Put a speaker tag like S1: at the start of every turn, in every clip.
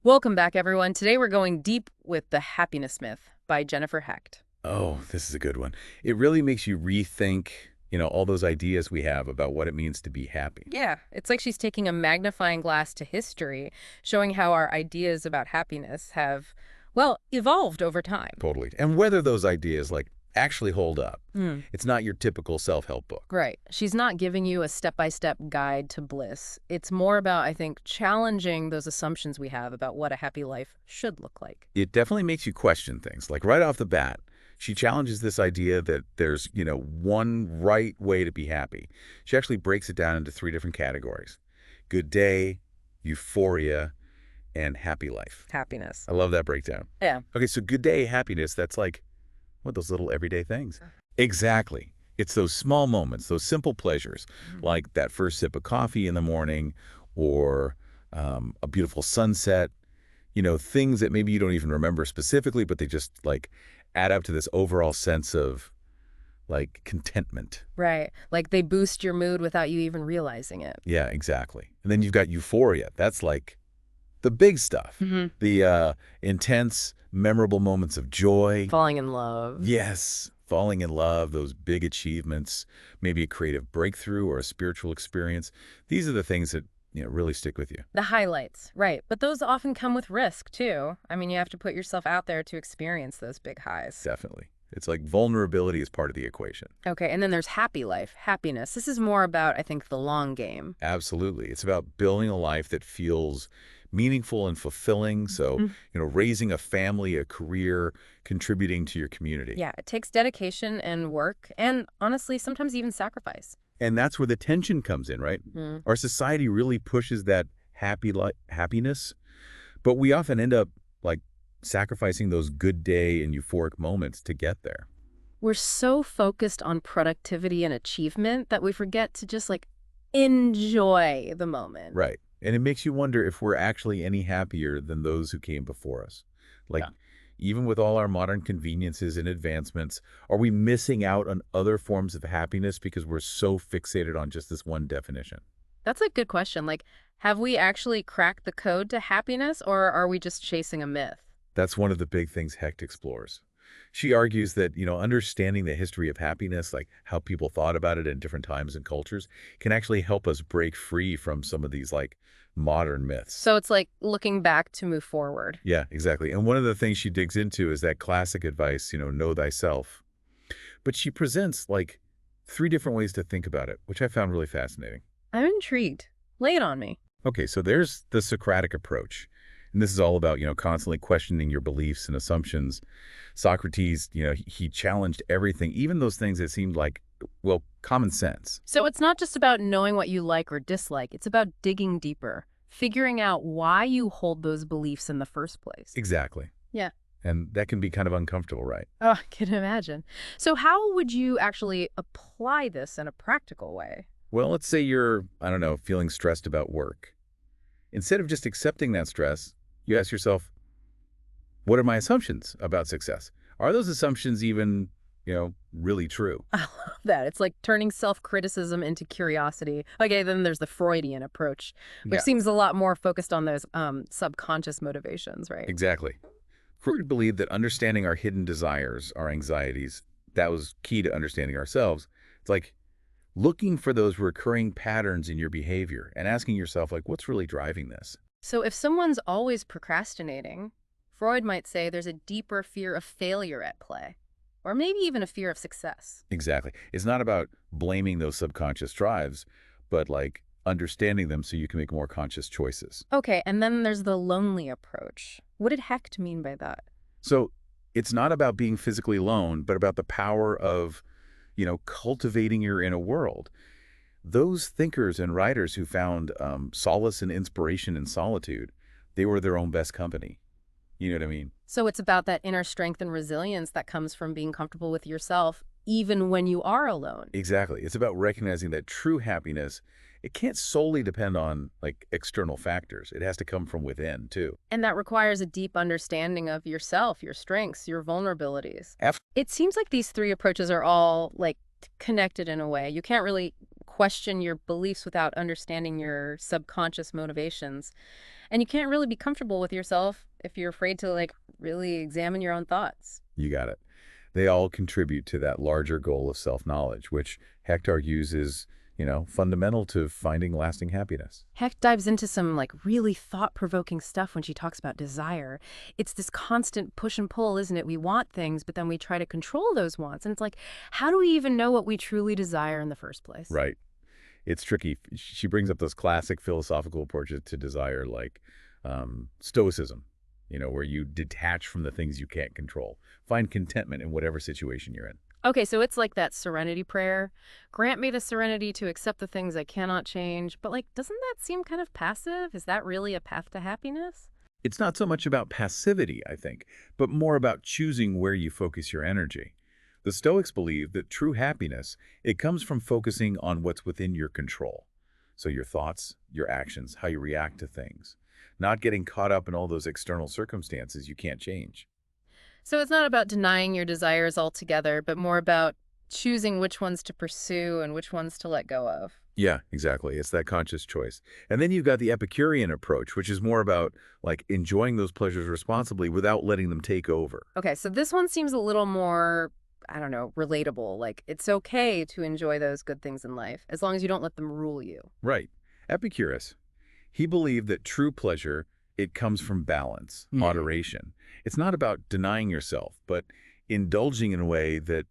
S1: Welcome back, everyone. Today we're going deep with The Happiness Myth by Jennifer Hecht.
S2: Oh, this is a good one. It really makes you rethink, all those ideas we have about what it means to be happy.
S1: Yeah, it's like she's taking a magnifying glass to history, showing how our ideas about happiness have, well, evolved over time.
S2: Totally. And whether those ideas actually hold up.
S1: Hmm.
S2: It's not your typical self-help book.
S1: Right. She's not giving you a step-by-step guide to bliss. It's more about, I think, challenging those assumptions we have about what a happy life should look like.
S2: It definitely makes you question things. Like right off the bat, she challenges this idea that there's, one right way to be happy. She actually breaks it down into three different categories: good day, euphoria, and happy life.
S1: Happiness.
S2: I love that breakdown.
S1: Yeah.
S2: Okay, so good day happiness, that's like, what, those little everyday things? Exactly. It's those small moments, those simple pleasures, like that first sip of coffee in the morning or a beautiful sunset, things that maybe you don't even remember specifically, but they just add up to this overall sense of contentment.
S1: Right. Like they boost your mood without you even realizing it.
S2: Yeah, exactly. And then you've got euphoria. That's like the big stuff, the intense, memorable moments of joy.
S1: Falling in love.
S2: Yes, falling in love, those big achievements, maybe a creative breakthrough or a spiritual experience. These are the things that, really stick with you.
S1: The highlights, right. But those often come with risk, too. I mean, you have to put yourself out there to experience those big highs.
S2: Definitely. It's like vulnerability is part of the equation.
S1: Okay, and then there's happy life, happiness. This is more about, I think, the long game.
S2: Absolutely. It's about building a life that feels meaningful and fulfilling. So, raising a family, a career, contributing to your community.
S1: Yeah, it takes dedication and work, and honestly, sometimes even sacrifice.
S2: And that's where the tension comes in, right?
S1: Mm.
S2: Our society really pushes that happiness, but we often end up sacrificing those good day and euphoric moments to get there.
S1: We're so focused on productivity and achievement that we forget to just enjoy the moment.
S2: Right. And it makes you wonder if we're actually any happier than those who came before us. Like,
S1: Yeah.
S2: even with all our modern conveniences and advancements, are we missing out on other forms of happiness because we're so fixated on just this one definition?
S1: That's a good question. Have we actually cracked the code to happiness, or are we just chasing a myth?
S2: That's one of the big things Hecht explores. She argues that, understanding the history of happiness, like how people thought about it in different times and cultures, can actually help us break free from some of these modern myths.
S1: So it's like looking back to move forward.
S2: Yeah, exactly. And one of the things she digs into is that classic advice, know thyself. But she presents three different ways to think about it, which I found really fascinating.
S1: I'm intrigued. Lay it on me.
S2: Okay, so there's the Socratic approach. And this is all about, constantly questioning your beliefs and assumptions. Socrates, he challenged everything, even those things that seemed well, common sense.
S1: So it's not just about knowing what you like or dislike. It's about digging deeper, figuring out why you hold those beliefs in the first place.
S2: Exactly.
S1: Yeah.
S2: And that can be kind of uncomfortable, right?
S1: Oh, I can imagine. So how would you actually apply this in a practical way?
S2: Well, let's say you're, I don't know, feeling stressed about work. Instead of just accepting that stress, you ask yourself, what are my assumptions about success? Are those assumptions even, really true?
S1: I love that. It's like turning self-criticism into curiosity. Okay, then there's the Freudian approach, which
S2: Yeah.
S1: seems a lot more focused on those subconscious motivations, right?
S2: Exactly. Freud believed that understanding our hidden desires, our anxieties, that was key to understanding ourselves. It's like looking for those recurring patterns in your behavior and asking yourself, what's really driving this?
S1: So if someone's always procrastinating, Freud might say there's a deeper fear of failure at play, or maybe even a fear of success.
S2: Exactly. It's not about blaming those subconscious drives, but understanding them so you can make more conscious choices.
S1: Okay, and then there's the lonely approach. What did Hecht mean by that?
S2: So it's not about being physically alone, but about the power of, cultivating your inner world. Those thinkers and writers who found solace and inspiration in solitude, they were their own best company. You know what I mean?
S1: So it's about that inner strength and resilience that comes from being comfortable with yourself, even when you are alone.
S2: Exactly. It's about recognizing that true happiness, it can't solely depend on external factors. It has to come from within too.
S1: And that requires a deep understanding of yourself, your strengths, your vulnerabilities.
S2: Af-
S1: It seems like these three approaches are all connected in a way. You can't really question your beliefs without understanding your subconscious motivations. And you can't really be comfortable with yourself if you're afraid to, like, really examine your own thoughts.
S2: You got it. They all contribute to that larger goal of self-knowledge, which Hecht argues is, fundamental to finding lasting happiness.
S1: Heck dives into some, like, really thought-provoking stuff when she talks about desire. It's this constant push and pull, isn't it? We want things, but then we try to control those wants. And it's like, how do we even know what we truly desire in the first place?
S2: Right. It's tricky. She brings up those classic philosophical approaches to desire, like Stoicism, where you detach from the things you can't control. Find contentment in whatever situation you're in.
S1: Okay, so it's like that serenity prayer. Grant me the serenity to accept the things I cannot change. But, like, doesn't that seem kind of passive? Is that really a path to happiness?
S2: It's not so much about passivity, I think, but more about choosing where you focus your energy. The Stoics believe that true happiness, it comes from focusing on what's within your control. So your thoughts, your actions, how you react to things. Not getting caught up in all those external circumstances you can't change.
S1: So it's not about denying your desires altogether, but more about choosing which ones to pursue and which ones to let go of.
S2: Yeah, exactly. It's that conscious choice. And then you've got the Epicurean approach, which is more about like enjoying those pleasures responsibly without letting them take over.
S1: Okay, so this one seems a little more, I don't know, relatable. Like, it's okay to enjoy those good things in life, as long as you don't let them rule you.
S2: Right. Epicurus, he believed that true pleasure, it comes from balance, moderation. It's not about denying yourself, but indulging in a way that,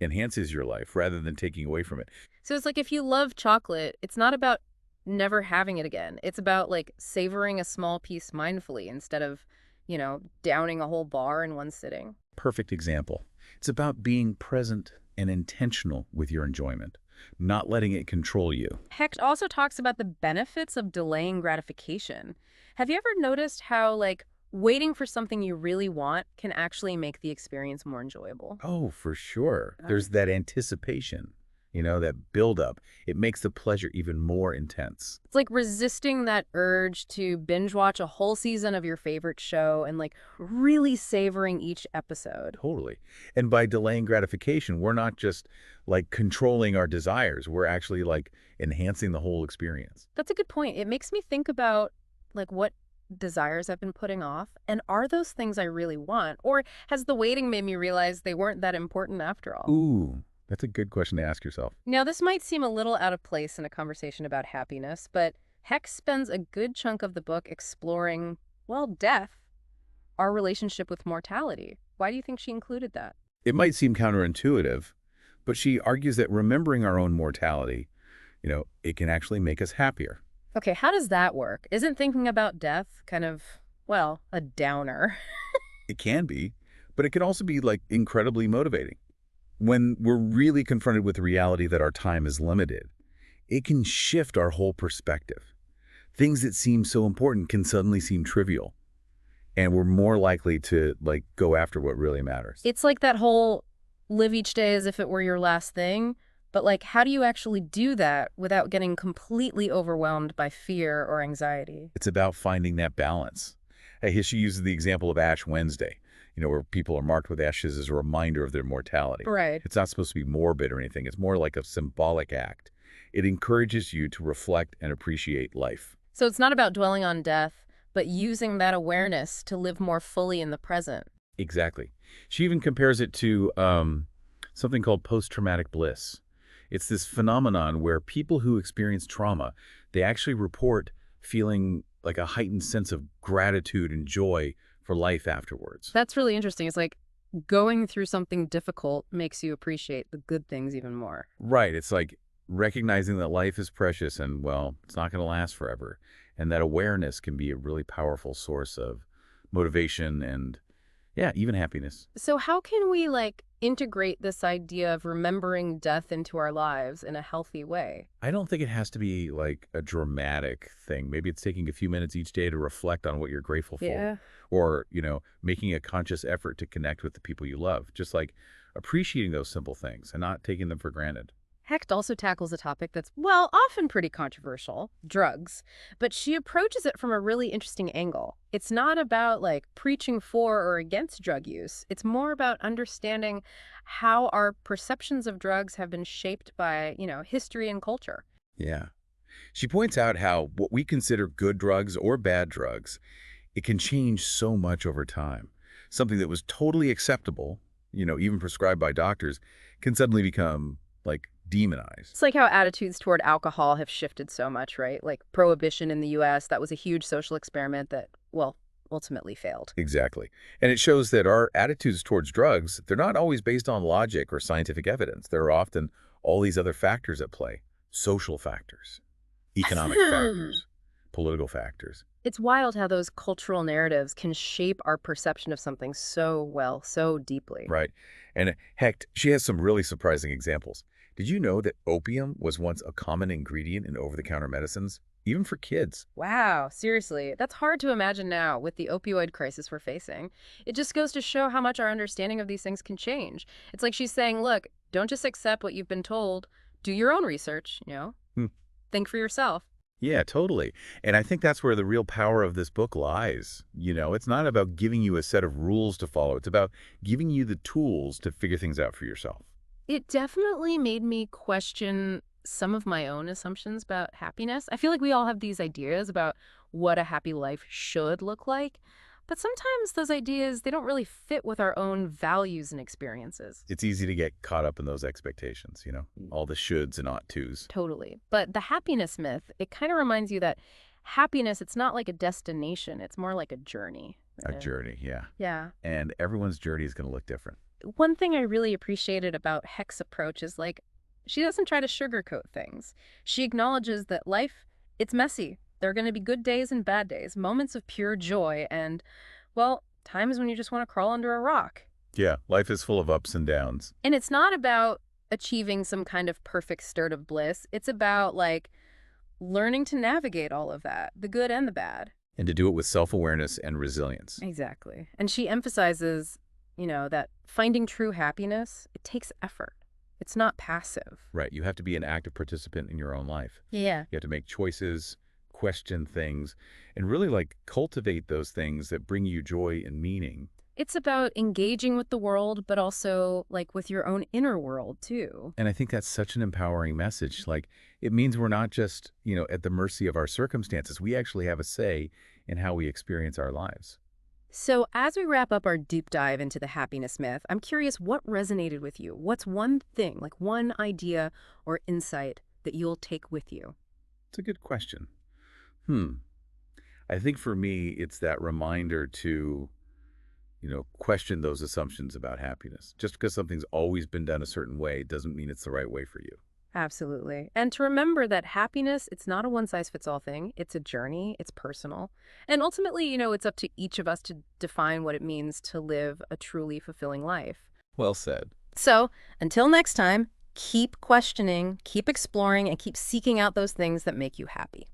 S2: enhances your life rather than taking away from it.
S1: So it's like if you love chocolate, it's not about never having it again. It's about, like, savoring a small piece mindfully instead of, downing a whole bar in one sitting.
S2: Perfect example. It's about being present and intentional with your enjoyment, not letting it control you.
S1: Hecht also talks about the benefits of delaying gratification. Have you ever noticed how, like, waiting for something you really want can actually make the experience more enjoyable?
S2: Oh, for sure. There's that anticipation, that buildup. It makes the pleasure even more intense.
S1: It's like resisting that urge to binge watch a whole season of your favorite show and, like, really savoring each episode.
S2: Totally. And by delaying gratification, we're not just like controlling our desires. We're actually like enhancing the whole experience.
S1: That's a good point. It makes me think about, like, what desires I've been putting off, and are those things I really want? Or has the waiting made me realize they weren't that important after all?
S2: Ooh, that's a good question to ask yourself.
S1: Now, this might seem a little out of place in a conversation about happiness, but Heck spends a good chunk of the book exploring, well, death, our relationship with mortality. Why do you think she included that?
S2: It might seem counterintuitive, but she argues that remembering our own mortality, it can actually make us happier.
S1: Okay, how does that work? Isn't thinking about death kind of, well, a downer?
S2: It can be, but it can also be like incredibly motivating. When we're really confronted with the reality that our time is limited, it can shift our whole perspective. Things that seem so important can suddenly seem trivial, and we're more likely to like go after what really matters.
S1: It's like that whole live each day as if it were your last thing. But, like, how do you actually do that without getting completely overwhelmed by fear or anxiety?
S2: It's about finding that balance. Here she uses the example of Ash Wednesday, where people are marked with ashes as a reminder of their mortality.
S1: Right.
S2: It's not supposed to be morbid or anything. It's more like a symbolic act. It encourages you to reflect and appreciate life.
S1: So it's not about dwelling on death, but using that awareness to live more fully in the present.
S2: Exactly. She even compares it to something called post-traumatic bliss. It's this phenomenon where people who experience trauma, they actually report feeling like a heightened sense of gratitude and joy for life afterwards.
S1: That's really interesting. It's like going through something difficult makes you appreciate the good things even more.
S2: Right. It's like recognizing that life is precious and, well, it's not going to last forever. And that awareness can be a really powerful source of motivation and, yeah, even happiness.
S1: So how can we, like, integrate this idea of remembering death into our lives in a healthy way?
S2: I don't think it has to be like a dramatic thing. Maybe it's taking a few minutes each day to reflect on what you're grateful for.
S1: Yeah.
S2: Or, making a conscious effort to connect with the people you love. Just like appreciating those simple things and not taking them for granted.
S1: Hecht also tackles a topic that's, well, often pretty controversial, drugs, but she approaches it from a really interesting angle. It's not about like preaching for or against drug use. It's more about understanding how our perceptions of drugs have been shaped by, history and culture.
S2: Yeah. She points out how what we consider good drugs or bad drugs, it can change so much over time. Something that was totally acceptable, even prescribed by doctors, can suddenly become, like, demonized.
S1: It's like how attitudes toward alcohol have shifted so much, right? Like prohibition in the US, that was a huge social experiment that, well, ultimately failed.
S2: Exactly. And it shows that our attitudes towards drugs, they're not always based on logic or scientific evidence. There are often all these other factors at play. Social factors, economic factors, political factors.
S1: It's wild how those cultural narratives can shape our perception of something so well, so deeply.
S2: Right. And heck, she has some really surprising examples. Did you know that opium was once a common ingredient in over-the-counter medicines, even for kids?
S1: Wow, seriously, that's hard to imagine now with the opioid crisis we're facing. It just goes to show how much our understanding of these things can change. It's like she's saying, look, don't just accept what you've been told. Do your own research.
S2: Hmm.
S1: Think for yourself.
S2: Yeah, totally. And I think that's where the real power of this book lies. It's not about giving you a set of rules to follow. It's about giving you the tools to figure things out for yourself.
S1: It definitely made me question some of my own assumptions about happiness. I feel like we all have these ideas about what a happy life should look like, but sometimes those ideas, they don't really fit with our own values and experiences.
S2: It's easy to get caught up in those expectations, all the shoulds and ought tos.
S1: Totally. But the happiness myth, it kind of reminds you that happiness, it's not like a destination, it's more like a journey.
S2: A journey, yeah.
S1: Yeah.
S2: And everyone's journey is going to look different.
S1: One thing I really appreciated about Heck's approach is like, she doesn't try to sugarcoat things. She acknowledges that life, it's messy. There are going to be good days and bad days, moments of pure joy, and, well, times when you just want to crawl under a rock.
S2: Yeah, life is full of ups and downs.
S1: And it's not about achieving some kind of perfect state of bliss. It's about, like, learning to navigate all of that, the good and the bad.
S2: And to do it with self-awareness and resilience.
S1: Exactly. And she emphasizes, that finding true happiness, it takes effort. It's not passive.
S2: Right, you have to be an active participant in your own life.
S1: Yeah.
S2: You have to make choices, question things, and really cultivate those things that bring you joy and meaning.
S1: It's about engaging with the world, but also like with your own inner world too.
S2: And I think that's such an empowering message. It means we're not just, at the mercy of our circumstances. We actually have a say in how we experience our lives.
S1: So as we wrap up our deep dive into the happiness myth, I'm curious what resonated with you? What's one thing, like one idea or insight that you'll take with you?
S2: It's a good question. I think for me, it's that reminder to, question those assumptions about happiness. Just because something's always been done a certain way doesn't mean it's the right way for you.
S1: Absolutely. And to remember that happiness, it's not a one-size-fits-all thing. It's a journey. It's personal. And ultimately, it's up to each of us to define what it means to live a truly fulfilling life.
S2: Well said.
S1: So until next time, keep questioning, keep exploring, and keep seeking out those things that make you happy.